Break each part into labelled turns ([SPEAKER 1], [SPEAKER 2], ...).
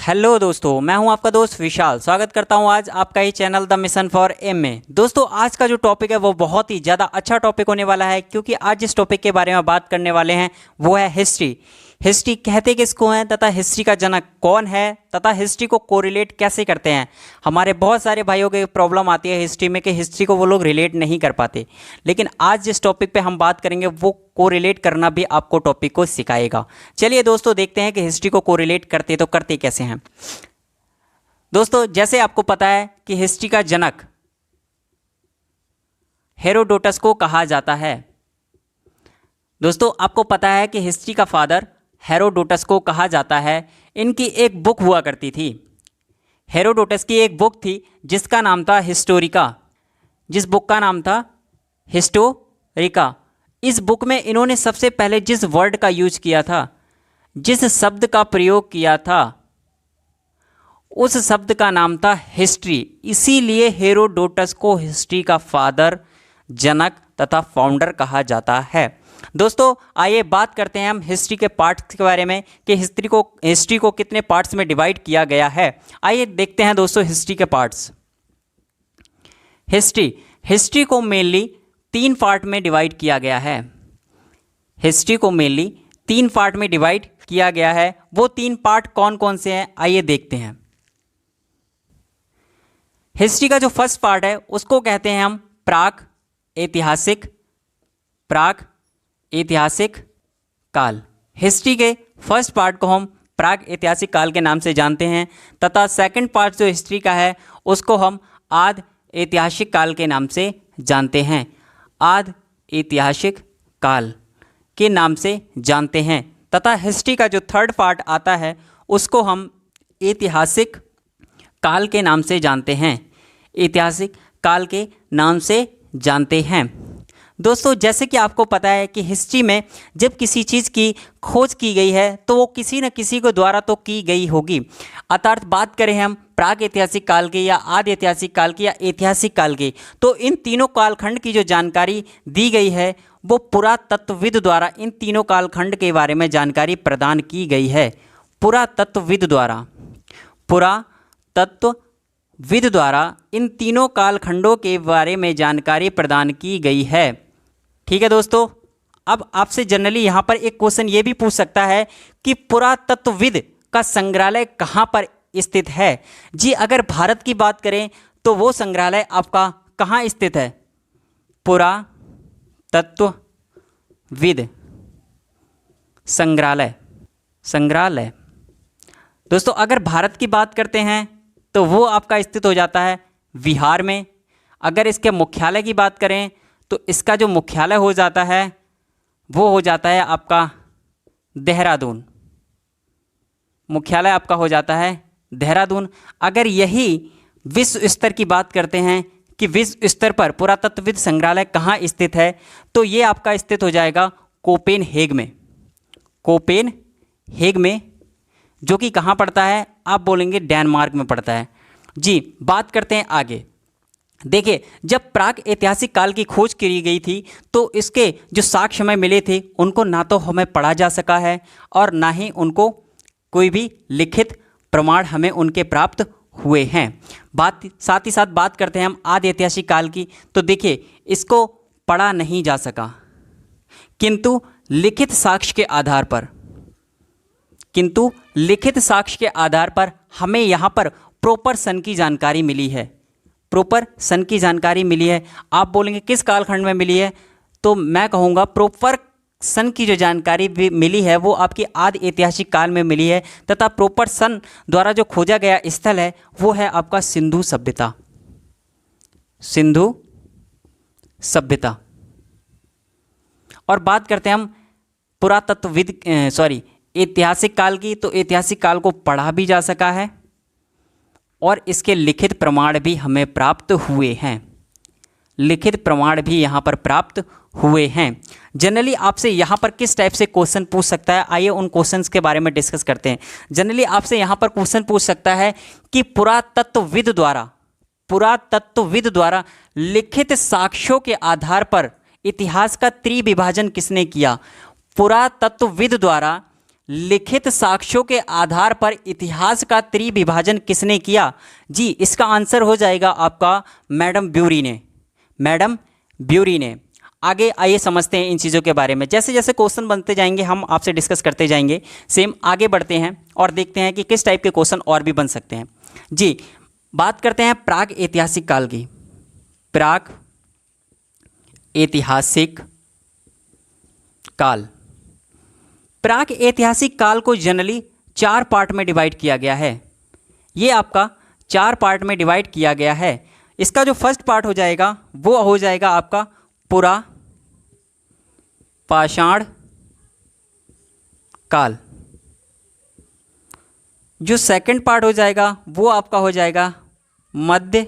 [SPEAKER 1] Hello दोस्तों, मैं हूं आपका दोस्त विशाल। स्वागत करता हूं आज आपका ही channel the mission for M में। दोस्तों, आज का जो टॉपिक है वो बहुत ही ज़्यादा अच्छा टॉपिक होने वाला है, क्योंकि आज जिस टॉपिक के बारे में बात करने वाले हैं वो है हिस्ट्री। हिस्ट्री कहते किसको हैं तथा हिस्ट्री का जनक कौन है तथा हिस्ट्री को कोरिलेट कैसे करते हैं। हमारे बहुत सारे भाइयों के प्रॉब्लम आती है हिस्ट्री में कि हिस्ट्री को वो लोग रिलेट नहीं कर पाते, लेकिन आज जिस टॉपिक पे हम बात करेंगे वो कोरिलेट करना भी आपको टॉपिक को सिखाएगा। चलिए दोस्तों, देखते हैं कि हिस्ट्री को कोरिलेट करते तो करते कैसे हैं। दोस्तों, जैसे आपको पता है कि हिस्ट्री का जनक हेरोडोटस को कहा जाता है। दोस्तों, आपको पता है कि हिस्ट्री का फादर हेरोडोटस को कहा जाता है। इनकी एक बुक हुआ करती थी। हेरोडोटस की एक बुक थी जिसका नाम था हिस्टोरिका। जिस बुक का नाम था हिस्टोरिका। इस बुक में इन्होंने सबसे पहले जिस वर्ड का यूज किया था, जिस शब्द का प्रयोग किया था, उस शब्द का नाम था हिस्ट्री। इसीलिए हेरोडोटस को हिस्ट्री का फादर, जनक तथा फाउंडर कहा जाता है। दोस्तों, आइए बात करते हैं हम हिस्ट्री के पार्ट्स के बारे में कि हिस्ट्री को कितने पार्ट्स में डिवाइड किया गया है। आइए देखते हैं दोस्तों हिस्ट्री के पार्ट्स। हिस्ट्री को मेनली 3 पार्ट में डिवाइड किया गया है। हिस्ट्री को मेनली 3 पार्ट में डिवाइड किया गया है। वो 3 पार्ट कौन कौन से हैं, आइए देखते हैं। हिस्ट्री का जो फर्स्ट पार्ट है उसको कहते हैं हम प्राक ऐतिहासिक काल। हिस्ट्री के फर्स्ट पार्ट को हम प्राक ऐतिहासिक काल के नाम से जानते हैं, तथा सेकंड पार्ट जो हिस्ट्री का है उसको हम आद ऐतिहासिक काल के नाम से जानते हैं। आद ऐतिहासिक काल के नाम से जानते हैं। तथा हिस्ट्री का जो थर्ड पार्ट आता है उसको हम ऐतिहासिक काल के नाम से जानते हैं। ऐतिहासिक काल के नाम से जानते हैं। दोस्तों, जैसे कि आपको पता है कि हिस्ट्री में जब किसी चीज़ की खोज की गई है तो वो किसी न किसी को द्वारा तो की गई होगी। अर्थात बात करें हम प्राक ऐतिहासिक काल की या आदि ऐतिहासिक काल की या ऐतिहासिक काल की, तो इन तीनों कालखंड की जो जानकारी दी गई है वो पुरातत्वविद द्वारा इन तीनों कालखंड के बारे में जानकारी प्रदान की गई है। पुरातत्वविद द्वारा इन तीनों कालखंडों के बारे में जानकारी प्रदान की गई है। ठीक है दोस्तों, अब आपसे जनरली यहाँ पर एक क्वेश्चन ये भी पूछ सकता है कि पुरातत्वविद का संग्रहालय कहाँ पर स्थित है। जी, अगर भारत की बात करें तो वो संग्रहालय आपका कहाँ स्थित है? पुरातत्वविद संग्रहालय। दोस्तों, अगर भारत की बात करते हैं तो वो आपका स्थित हो जाता है बिहार में। अगर इसके मुख्यालय की बात करें तो इसका जो मुख्यालय हो जाता है वो हो जाता है आपका देहरादून। मुख्यालय आपका हो जाता है देहरादून। अगर यही विश्व स्तर की बात करते हैं कि विश्व स्तर पर पुरातत्वविद संग्रहालय कहाँ स्थित है, तो ये आपका स्थित हो जाएगा कोपेनहेग में, जो कि कहाँ पड़ता है? आप बोलेंगे डेनमार्क में पड़ता है। जी, बात करते हैं आगे। देखिए, जब प्राक ऐतिहासिक काल की खोज की गई थी तो इसके जो साक्ष्य हमें मिले थे उनको ना तो हमें पढ़ा जा सका है और ना ही उनको कोई भी लिखित प्रमाण हमें उनके प्राप्त हुए हैं। साथ ही साथ बात करते हैं हम आदि ऐतिहासिक काल की, तो देखिए इसको पढ़ा नहीं जा सका, किंतु लिखित साक्ष्य के आधार पर हमें यहाँ पर प्रॉपर सन की जानकारी मिली है। आप बोलेंगे किस कालखंड में मिली है, तो मैं कहूँगा प्रॉपर सन की जो जानकारी भी मिली है वो आपकी आदि ऐतिहासिक काल में मिली है। तथा प्रॉपर सन द्वारा जो खोजा गया स्थल है वो है आपका सिंधु सभ्यता। और बात करते हैं हम ऐतिहासिक काल की, तो ऐतिहासिक काल को पढ़ा भी जा सका है और इसके लिखित प्रमाण भी हमें प्राप्त हुए हैं। जनरली आपसे यहाँ पर किस टाइप से क्वेश्चन पूछ सकता है, आइए उन क्वेश्चंस के बारे में डिस्कस करते हैं। जनरली आपसे यहाँ पर क्वेश्चन पूछ सकता है कि पुरातत्वविद द्वारा लिखित साक्ष्यों के आधार पर इतिहास का त्रिविभाजन किसने किया? पुरातत्वविद द्वारा लिखित साक्ष्यों के आधार पर इतिहास का त्रिविभाजन किसने किया? जी इसका आंसर हो जाएगा आपका मैडम ब्यूरी ने। मैडम ब्यूरी ने। आगे आइए समझते हैं इन चीज़ों के बारे में। जैसे जैसे क्वेश्चन बनते जाएंगे हम आपसे डिस्कस करते जाएंगे। सेम आगे बढ़ते हैं और देखते हैं कि किस टाइप के क्वेश्चन और भी बन सकते हैं। जी बात करते हैं प्राग ऐतिहासिक काल की। प्राग ऐतिहासिक काल। प्राग ऐतिहासिक काल को जनरली 4 पार्ट में डिवाइड किया गया है। ये आपका 4 पार्ट में डिवाइड किया गया है। इसका जो फर्स्ट पार्ट हो जाएगा वो हो जाएगा आपका पुरा पाषाण काल। जो सेकंड पार्ट हो जाएगा वो आपका हो जाएगा मध्य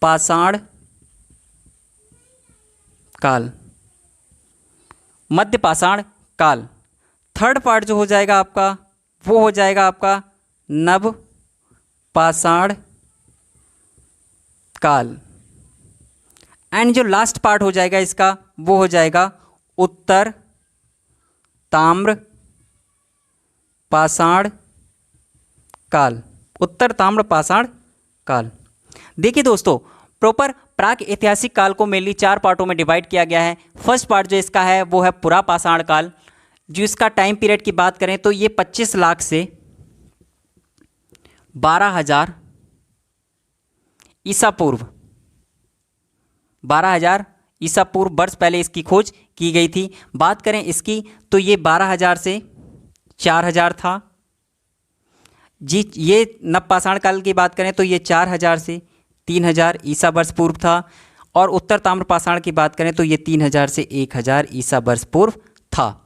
[SPEAKER 1] पाषाण काल। मध्य पाषाण काल। थर्ड पार्ट जो हो जाएगा आपका वो हो जाएगा आपका नव पाषाण काल। एंड जो लास्ट पार्ट हो जाएगा इसका वो हो जाएगा उत्तर ताम्र पाषाण काल। उत्तर ताम्र पाषाण काल। देखिए दोस्तों प्रॉपर प्राग ऐतिहासिक काल को मेनली 4 पार्टों में डिवाइड किया गया है। फर्स्ट पार्ट जो इसका है वो है पुरा पाषाण काल। जो इसका टाइम पीरियड की बात करें तो ये 25 लाख से 12,000 ईसा पूर्व 12,000 ईसा पूर्व वर्ष पहले इसकी खोज की गई थी। बात करें इसकी तो ये 12,000 से 4,000 था। जी ये नवपाषाण काल की बात करें तो ये 4,000 से 3,000 ईसा वर्ष पूर्व था। और उत्तर ताम्रपाषाण की बात करें तो ये 3,000 से 1,000 ईसा वर्ष पूर्व था।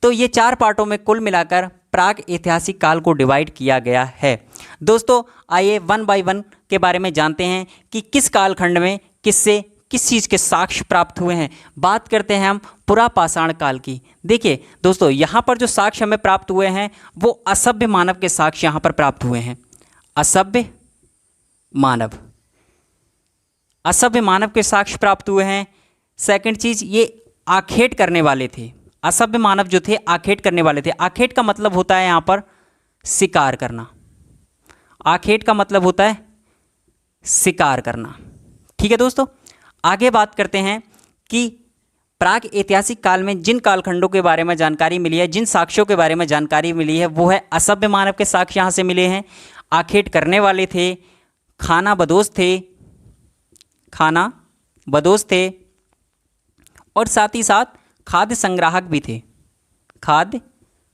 [SPEAKER 1] तो ये 4 पार्टों में कुल मिलाकर प्राग ऐतिहासिक काल को डिवाइड किया गया है। दोस्तों आइए 1 बाय 1 के बारे में जानते हैं कि किस कालखंड में किससे किस चीज़ के साक्ष्य प्राप्त हुए हैं। बात करते हैं हम पुरा पाषाण काल की। देखिए दोस्तों यहाँ पर जो साक्ष्य हमें प्राप्त हुए हैं वो असभ्य मानव के साक्ष्य यहाँ पर प्राप्त हुए हैं। असभ्य मानव। असभ्य मानव के साक्ष्य प्राप्त हुए हैं। सेकंड चीज़ ये आखेट करने वाले थे। असभ्य मानव जो थे आखेट करने वाले थे। आखेट का मतलब होता है यहाँ पर शिकार करना। आखेट का मतलब होता है शिकार करना। ठीक है दोस्तों आगे बात करते हैं कि प्राग ऐतिहासिक काल में जिन कालखंडों के बारे में जानकारी मिली है, जिन साक्ष्यों के बारे में जानकारी मिली है वो है असभ्य मानव के साक्ष्य यहाँ से मिले हैं। आखेट करने वाले थे, खाना बदोश थे, खाना बदोश थे और साथ ही साथ खाद्य संग्राहक भी थे। खाद्य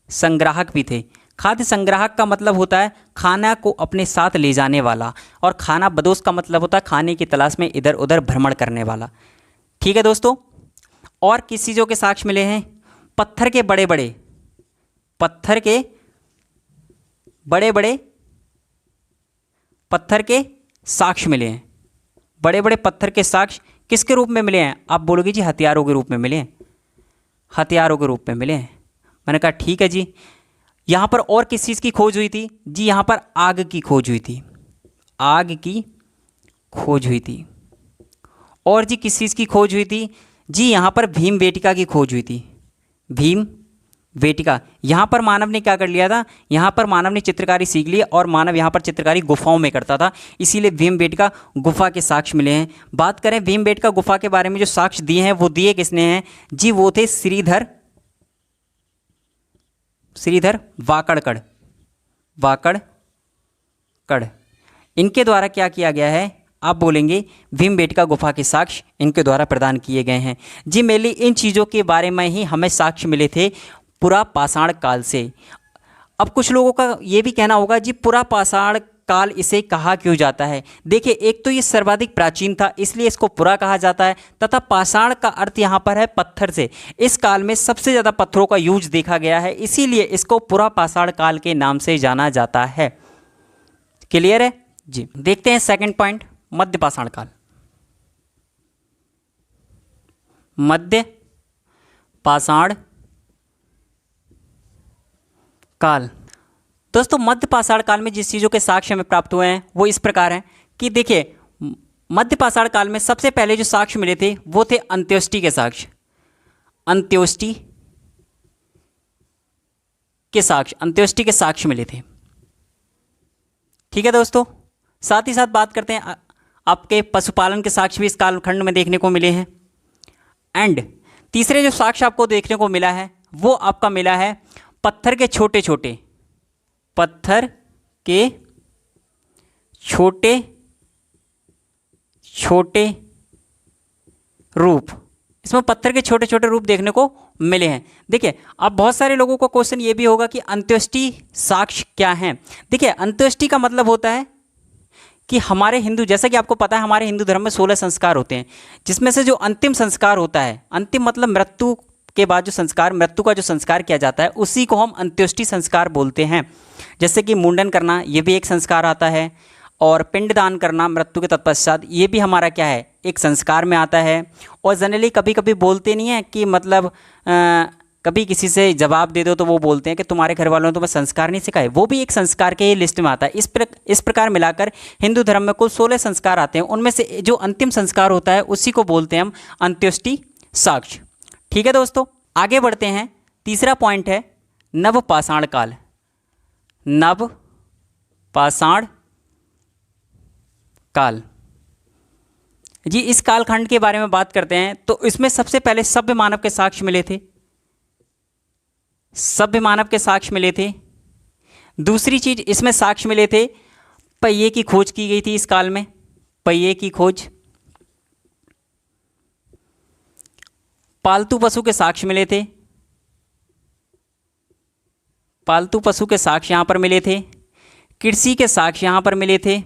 [SPEAKER 1] संग्राहक भी थे। खाद्य संग्राहक का मतलब होता है खाना को अपने साथ ले जाने वाला और खाना बदोश का मतलब होता है खाने की तलाश में इधर उधर भ्रमण करने वाला। ठीक है दोस्तों और किस चीज़ों के साक्ष्य मिले हैं? पत्थर के बड़े बड़े पत्थर के साक्ष्य मिले हैं। बड़े बड़े पत्थर के साक्ष्य किसके रूप में मिले हैं? आप बोलोगे जी हथियारों के रूप में मिले हैं। हथियारों के रूप में मिले हैं। मैंने कहा ठीक है जी। यहाँ पर और किस चीज़ की खोज हुई थी? जी यहाँ पर आग की खोज हुई थी। आग की खोज हुई थी। और जी किस चीज़ की खोज हुई थी? जी यहाँ पर भीम वेटिका की खोज हुई थी। भीम वेटिका। यहाँ पर मानव ने क्या कर लिया था? यहाँ पर मानव ने चित्रकारी सीख ली और मानव यहाँ पर चित्रकारी गुफाओं में करता था, इसीलिए भीम वेटिका गुफा के साक्ष्य मिले हैं। बात करें भीम वेटिका गुफा के बारे में जो साक्ष्य दिए हैं वो दिए किसने हैं? जी वो थे श्रीधर वाकड़कड़। इनके द्वारा क्या किया गया है? आप बोलेंगे भीमबेटका गुफा के साक्ष्य इनके द्वारा प्रदान किए गए हैं। जी मेनली इन चीज़ों के बारे में ही हमें साक्ष्य मिले थे पुरा पाषाण काल से। अब कुछ लोगों का ये भी कहना होगा जी पुरा पाषाण काल इसे कहा क्यों जाता है? देखिए एक तो ये सर्वाधिक प्राचीन था इसलिए इसको पुरा कहा जाता है, तथा पाषाण का अर्थ यहाँ पर है पत्थर से। इस काल में सबसे ज़्यादा पत्थरों का यूज देखा गया है, इसीलिए इसको पुरा पाषाण काल के नाम से जाना जाता है। क्लियर है जी। देखते हैं सेकंड पॉइंट, मध्य पाषाण काल। मध्य पाषाण काल। दोस्तों मध्य पाषाण काल में जिस चीज़ों के साक्ष्य हमें प्राप्त हुए हैं वो इस प्रकार हैं कि देखिए मध्य पाषाण काल में सबसे पहले जो साक्ष्य मिले थे वो थे अंत्योष्टि के साक्ष्य। अंत्योष्टि के साक्ष्य, अंत्येष्टि के साक्ष्य मिले थे। ठीक है दोस्तों, साथ ही साथ बात करते हैं आपके पशुपालन के साक्ष्य भी इस कालखंड में देखने को मिले हैं। एंड तीसरे जो साक्ष्य आपको देखने को मिला है वो आपका मिला है पत्थर के छोटे छोटे, पत्थर के छोटे छोटे रूप। इसमें पत्थर के छोटे छोटे रूप देखने को मिले हैं। देखिए, अब बहुत सारे लोगों का क्वेश्चन ये भी होगा कि अंत्येष्टि साक्ष्य क्या है। देखिए, अंत्येष्टि का मतलब होता है कि हमारे हिंदू, जैसा कि आपको पता है हमारे हिंदू धर्म में 16 संस्कार होते हैं, जिसमें से जो अंतिम संस्कार होता है, अंतिम मतलब मृत्यु के बाद जो संस्कार, मृत्यु का जो संस्कार किया जाता है उसी को हम अंत्येष्टि संस्कार बोलते हैं। जैसे कि मुंडन करना, ये भी एक संस्कार आता है, और पिंडदान करना मृत्यु के तत्पश्चात, ये भी हमारा क्या है, एक संस्कार में आता है। और जनरली कभी कभी बोलते नहीं है कि मतलब कभी किसी से जवाब दे दो तो वो बोलते हैं कि तुम्हारे घर वालों ने तुम्हें संस्कार नहीं सिखाए, वो भी एक संस्कार के लिस्ट में आता है। इस प्रकार मिलाकर हिंदू धर्म में कुल 16 संस्कार आते हैं, उनमें से जो अंतिम संस्कार होता है उसी को बोलते हैं हम अंत्येष्टि साक्ष्य। ठीक है दोस्तों, आगे बढ़ते हैं। तीसरा पॉइंट है नवपाषाण काल। नवपाषाण काल जी, इस कालखंड के बारे में बात करते हैं तो इसमें सबसे पहले सभ्य मानव के साक्ष्य मिले थे, सभ्य मानव के साक्ष्य मिले थे। दूसरी चीज इसमें साक्ष्य मिले थे, पहिए की खोज की गई थी इस काल में, पहिए की खोज। पालतू पशु के साक्ष्य मिले थे, पालतू पशु के साक्ष्य यहां पर मिले थे। कृषि के साक्ष्य यहां पर मिले थे।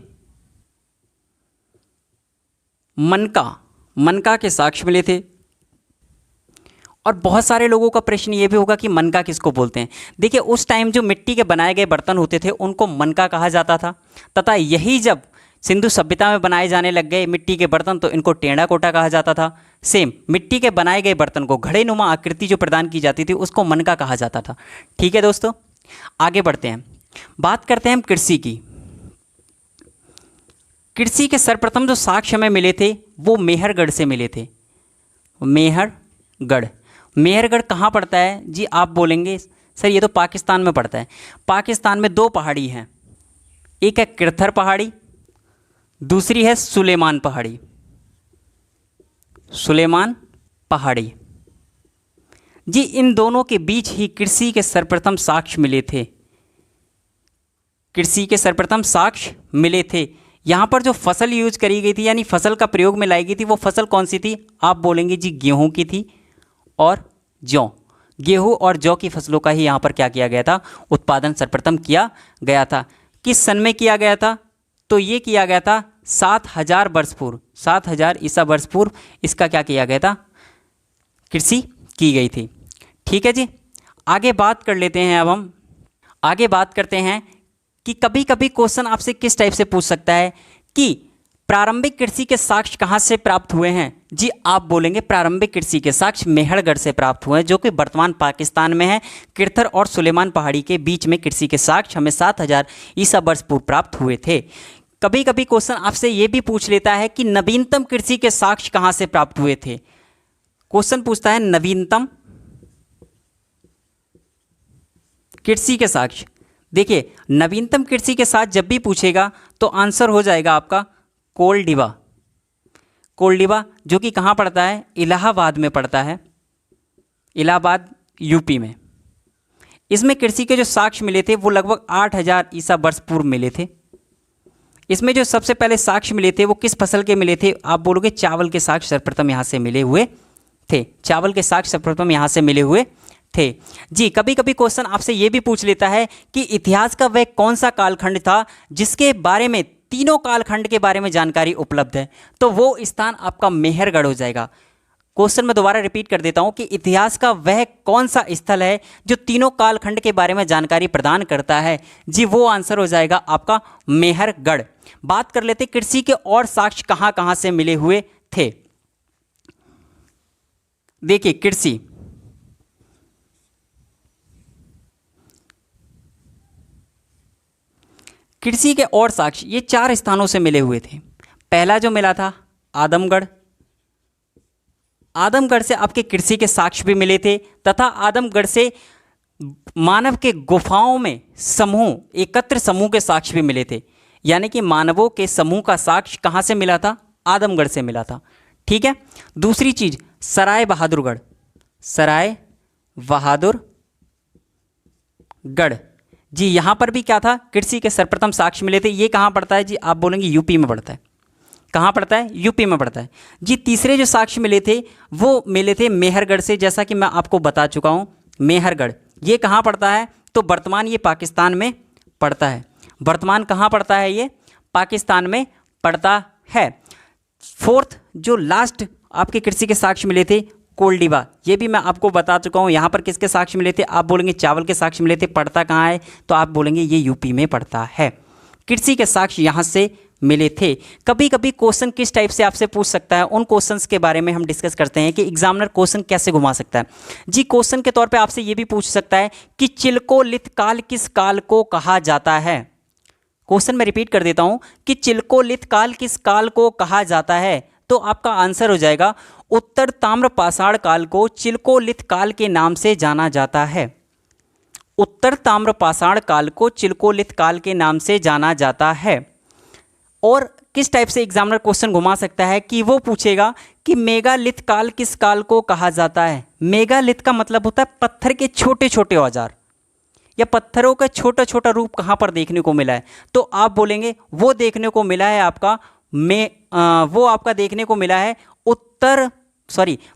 [SPEAKER 1] मनका के साक्ष्य मिले थे। और बहुत सारे लोगों का प्रश्न ये भी होगा कि मनका किसको बोलते हैं। देखिए, उस टाइम जो मिट्टी के बनाए गए बर्तन होते थे उनको मनका कहा जाता था, तथा यही जब सिंधु सभ्यता में बनाए जाने लग गए मिट्टी के बर्तन तो इनको टेढ़ा कोटा कहा जाता था। सेम मिट्टी के बनाए गए बर्तन को घड़े नुमा आकृति जो प्रदान की जाती थी उसको मनका कहा जाता था। ठीक है दोस्तों, आगे बढ़ते हैं, बात करते हैं हम कृषि की। कृषि के सर्वप्रथम जो साक्ष्य हमें मिले थे वो मेहरगढ़ से मिले थे। मेहरगढ़, मेहरगढ़ कहाँ पड़ता है जी? आप बोलेंगे सर ये तो पाकिस्तान में पड़ता है। पाकिस्तान में 2 पहाड़ी हैं, एक है किरथर पहाड़ी, दूसरी है सुलेमान पहाड़ी। सुलेमान पहाड़ी जी, इन दोनों के बीच ही कृषि के सर्वप्रथम साक्ष्य मिले थे। कृषि के सर्वप्रथम साक्ष्य मिले थे। यहाँ पर जो फसल यूज करी गई थी यानी फसल का प्रयोग में लाई गई थी वो फसल कौन सी थी? आप बोलेंगे जी गेहूं की थी और जौ। गेहूं और जौ की फसलों का ही यहाँ पर क्या किया गया था? उत्पादन सर्वप्रथम किया गया था। किस सन में किया गया था? तो ये किया गया था 7000 वर्ष पूर्व, 7000 ईसा वर्ष पूर्व इसका क्या किया गया था? कृषि की गई थी। ठीक है जी, आगे बात कर लेते हैं। अब हम आगे बात करते हैं कि कभी कभी क्वेश्चन आपसे किस टाइप से पूछ सकता है कि प्रारंभिक कृषि के साक्ष्य कहाँ से प्राप्त हुए हैं? जी आप बोलेंगे प्रारंभिक कृषि के साक्ष्य मेहरगढ़ से प्राप्त हुए हैं, जो कि वर्तमान पाकिस्तान में है। किरथर और सुलेमान पहाड़ी के बीच में कृषि के साक्ष्य हमें 7000 ईसा वर्ष पूर्व प्राप्त हुए थे। कभी कभी क्वेश्चन आपसे ये भी पूछ लेता है कि नवीनतम कृषि के साक्ष्य कहाँ से प्राप्त हुए थे। क्वेश्चन पूछता है नवीनतम कृषि के साक्ष्य। देखिए, नवीनतम कृषि के साथ जब भी पूछेगा तो आंसर हो जाएगा आपका कोलडिबा। कोलडिबा जो कि कहाँ पड़ता है? इलाहाबाद में पड़ता है, इलाहाबाद यूपी में। इसमें कृषि के जो साक्ष्य मिले थे वो लगभग 8000 ईसा वर्ष पूर्व मिले थे। इसमें जो सबसे पहले साक्ष्य मिले थे वो किस फसल के मिले थे? आप बोलोगे चावल के साक्ष्य सर्वप्रथम यहाँ से मिले हुए थे। चावल के साक्ष्य सर्वप्रथम यहाँ से मिले हुए थे जी। कभी कभी क्वेश्चन आपसे ये भी पूछ लेता है कि इतिहास का वह कौन सा कालखंड था जिसके बारे में तीनों कालखंड के बारे में जानकारी उपलब्ध है, तो वो स्थान आपका मेहरगढ़ हो जाएगा। क्वेश्चन मैं दोबारा रिपीट कर देता हूं कि इतिहास का वह कौन सा स्थल है जो तीनों कालखंड के बारे में जानकारी प्रदान करता है? जी वो आंसर हो जाएगा आपका मेहरगढ़। बात कर लेते कृषि के और साक्ष्य कहां कहां से मिले हुए थे। देखिए, कृषि के और साक्ष्य ये 4 स्थानों से मिले हुए थे। पहला जो मिला था आदमगढ़। आदमगढ़ से आपके कृषि के साक्ष्य भी मिले थे, तथा आदमगढ़ से मानव के गुफाओं में एकत्र समूह के साक्ष्य भी मिले थे। यानी कि मानवों के समूह का साक्ष्य कहाँ से मिला था? आदमगढ़ से मिला था। ठीक है। दूसरी चीज, सराय बहादुरगढ़, सराय बहादुरगढ़ जी, यहां पर भी क्या था? कृषि के सर्वप्रथम साक्ष्य मिले थे। ये कहाँ पड़ता है जी? आप बोलेंगे यूपी में पड़ता है। कहाँ पड़ता है? यूपी में पड़ता है जी। तीसरे जो साक्ष्य मिले थे वो मिले थे मेहरगढ़ से, जैसा कि मैं आपको बता चुका हूँ। मेहरगढ़ ये कहाँ पड़ता है? तो वर्तमान ये पाकिस्तान में पड़ता है। वर्तमान कहाँ पड़ता है? ये पाकिस्तान में पड़ता है। फोर्थ जो लास्ट आपके कृषि के साक्ष्य मिले थे, कोल्डिवा, ये भी मैं आपको बता चुका हूँ। यहाँ पर किसके साक्ष्य मिले थे? आप बोलेंगे चावल के साक्ष्य मिले थे। पड़ता कहाँ है? तो आप बोलेंगे ये यूपी में पड़ता है। कृषि के साक्ष्य यहाँ से मिले थे। कभी कभी क्वेश्चन किस टाइप से आपसे पूछ सकता है, उन क्वेश्चंस के बारे में हम डिस्कस करते हैं कि एग्जामिनर क्वेश्चन कैसे घुमा सकता है जी। क्वेश्चन के तौर पे आपसे ये भी पूछ सकता है कि चिलकोलिथ काल किस काल को कहा जाता है। क्वेश्चन मैं रिपीट कर देता हूं कि चिलकोलिथ काल किस काल को कहा जाता है। तो आपका आंसर हो जाएगा उत्तर ताम्रपाषाण काल को चिलकोलिथ काल के नाम से जाना जाता है। उत्तर ताम्रपाषाण काल को चिलकोलिथ काल के नाम से जाना जाता है। और किस टाइप से एग्जामिनर क्वेश्चन घुमा सकता है कि वो पूछेगा कि मेगालिथ काल किस काल को कहा जाता है। मेगालिथ का मतलब होता है पत्थर के छोटे छोटे औजार या पत्थरों का छोटा छोटा रूप कहाँ पर देखने को मिला है। तो आप बोलेंगे वो देखने को मिला है आपका वो आपका देखने को मिला है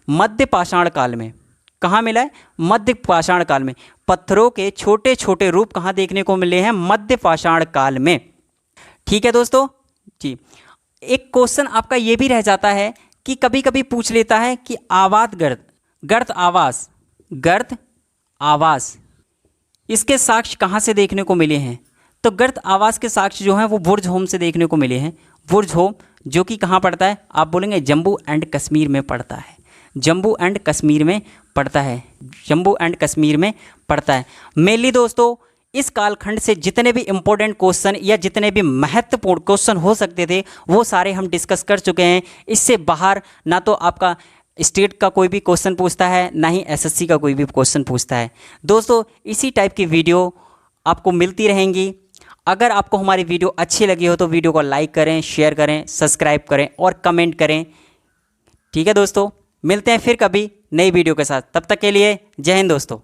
[SPEAKER 1] मध्य पाषाण काल में। कहाँ मिला है? मध्य पाषाण काल में। पत्थरों के छोटे छोटे रूप कहाँ देखने को मिले हैं? मध्य पाषाण काल में। ठीक है दोस्तों जी। एक क्वेश्चन आपका ये भी रह जाता है कि कभी कभी पूछ लेता है कि गर्त आवास इसके साक्ष्य कहाँ से देखने को मिले हैं। तो गर्त आवास के साक्ष्य जो हैं वो बुर्जहोम से देखने को मिले हैं। बुर्जहोम जो कि कहाँ पड़ता है? आप बोलेंगे जम्मू एंड कश्मीर में पड़ता है। जम्मू एंड कश्मीर में पड़ता है। जम्मू एंड कश्मीर में पड़ता है। मेनली दोस्तों इस कालखंड से जितने भी इंपॉर्टेंट क्वेश्चन या जितने भी महत्वपूर्ण क्वेश्चन हो सकते थे वो सारे हम डिस्कस कर चुके हैं। इससे बाहर ना तो आपका स्टेट का कोई भी क्वेश्चन पूछता है, ना ही एसएससी का कोई भी क्वेश्चन पूछता है। दोस्तों इसी टाइप की वीडियो आपको मिलती रहेंगी। अगर आपको हमारी वीडियो अच्छी लगी हो तो वीडियो को लाइक करें, शेयर करें, सब्सक्राइब करें और कमेंट करें। ठीक है दोस्तों, मिलते हैं फिर कभी नई वीडियो के साथ। तब तक के लिए जय हिंद दोस्तों।